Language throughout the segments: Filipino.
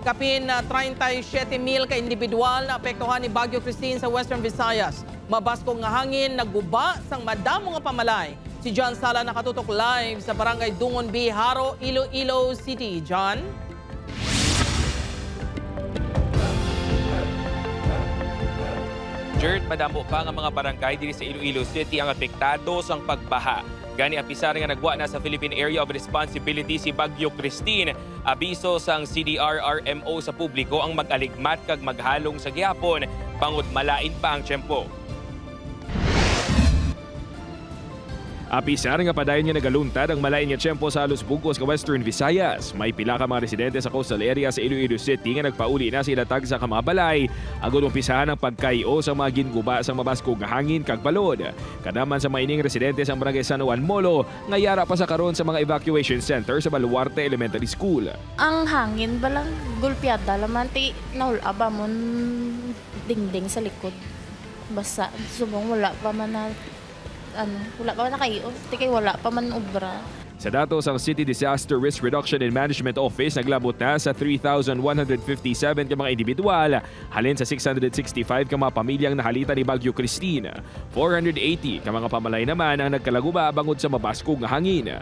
Kapin na 37,000 ka individual na apektuhan ni Bagyo Christine sa Western Visayas. Mabaskong nga hangin nagguba sang madamo nga pamalay. Si John Sala nakatutok live sa Barangay Dungon B, Haro, Iloilo City. John? Jert, madamo pa nga mga barangay diri sa Iloilo City ang apektado sang pagbaha. Gani apisar nga nagwa na sa Philippine Area of Responsibility si Bagyo Christine. Abiso sang CDR-RMO sa publiko ang mag-aligmat kag maghalong sa gihapon bangod malain pa ang tiyempo. Apisar nga padayon nga nagaluntad ang malain nga tiyempo sa halos bugos ka Western Visayas. May pila ka mga residente sa coastal area sa Iloilo City nga nagpauli na sila tag sa kamabalay. Agud umpisahan ang pagkayo sa mga ginguba sa mabaskog nga hangin kag balod. Kadaman sa maining residente sa Barangay San Juan Molo nga yara pa sa karon sa mga evacuation center sa Baluarte Elementary School. Ang hangin balang gulpiada laman ti naula ba mon dingding sa likod. Basta subong wala pa man na wala pa man kayo, tikay wala pa man obra. Sa datos ang City Disaster Risk Reduction and Management Office, naglabot na sa 3,157 ka mga individual, halin sa 665 ka mga pamilyang nahalita ni Bagyo Christine. 480 ka mga pamalay naman ang nagkalaguba bangod sa mabaskog nga hangin.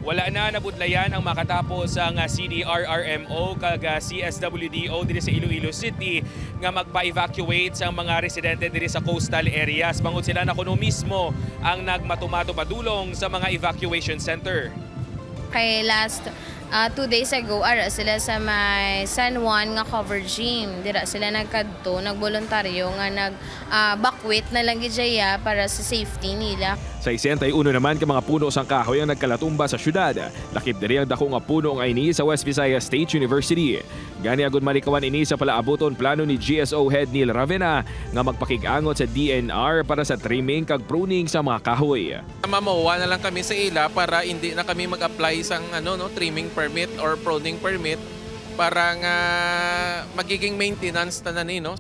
Wala na nabudlayan ang makatapos ang CDR-RMO kag CSWDO diri sa Iloilo City nga magpa-evacuate sa mga residente diri sa coastal areas. Bangod sila na kuno mismo ang nagmatumato padulong sa mga evacuation center. Kay last 2 days ago, ara sila sa may San Juan nga cover gym. Dira sila nagkadto, nagboluntaryo nga nag-backwit na lang gidya para sa safety nila. Sa 61 naman ka mga puno sang kahoy ang nagkalatumba sa syudad. Lakip diri ang dako nga puno nga ini sa West Visayas State University. Gani agud malikawan ini sa palaaboton plano ni GSO Head Neil Ravena nga magpakig-angot sa DNR para sa trimming kag pruning sa mga kahoy. Mamawa na lang kami sa ila para hindi na kami mag-apply sang trimming permit or pruning permit para nga magiging maintenance na nino.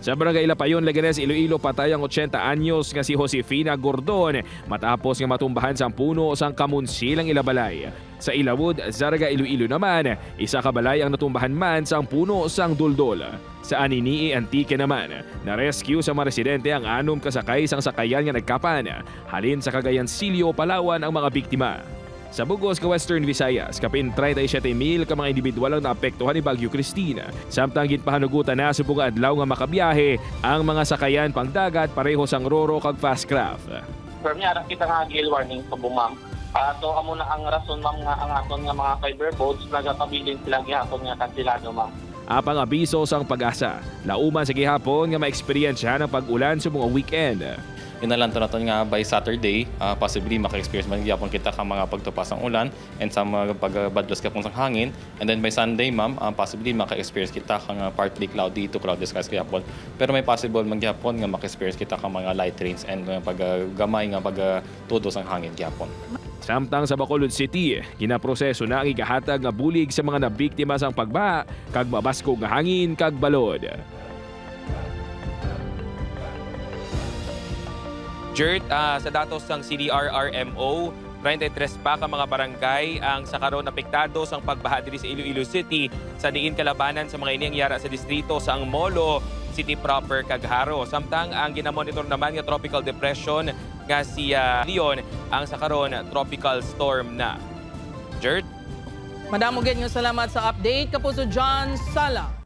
Sa Barangay Lapayon, Leganes, Iloilo, patay ang 80 anyos nga si Josefina Gordon matapos nga matumbahan sa puno sang kamunsilang ilabalay. Sa Ilawod, Zaraga, Iloilo naman, isa ka balay ang natumbahan man sang puno sang duldol. Sa Aninii, Antique naman, na-rescue sa mga residente ang 6 kasakay sang sakayan nga nagkapan. Halin sa Cagayan Silio, Palawan ang mga biktima. Sa bugos ka Western Visayas, kapin 37,000 ka mga individual ang naapektuhan ni Bagyo Christine. Samtang ginpahanugutan na subong adlaw nga makabiyahe ang mga sakayan pangdagat pareho sang roro kag fast craft. Pero niya kita nga gale warning sa bumam. So amo na ang rason ma'am nga ang aton nga mga fiber boats nagakabilin sila gihapon nga kansilado ma'am. Apang abiso sang pag-asa, lauman sa gihapon nga ma-experience ng pag-ulan sa mga weekend. Inalanto natin nga by Saturday, possibly maka-experience man gyapon kita ka mga pagtupas ng ulan and sa mga pagbadlos ka pong sang hangin. And then by Sunday, ma'am, possibly maka-experience kita ka nga partly cloudy to cloudy skies gyapon. Pero may possible man gyapon nga maka-experience kita ka mga light rains and paggamay nga pagtudos ang hangin gyapon. Samtang sa Bacolod City, ginaproseso na ang igahatag nga bulig sa mga nabiktima sang pagbaha kag mabaskog nga hangin kag balod. Jert, sa datos ng CDR-RMO, 33 pa ka mga barangay ang sa karon apektado sang pagbaha diri sa Iloilo City sa diin kalabanan sa mga ini ang yara sa distrito sa Molo City proper kag Haro. Samtang ang ginamonitor naman nga tropical depression nga si Leon ang sa karon tropical storm na. Jert? Madamo gid nga salamat sa update kapuso John Sala.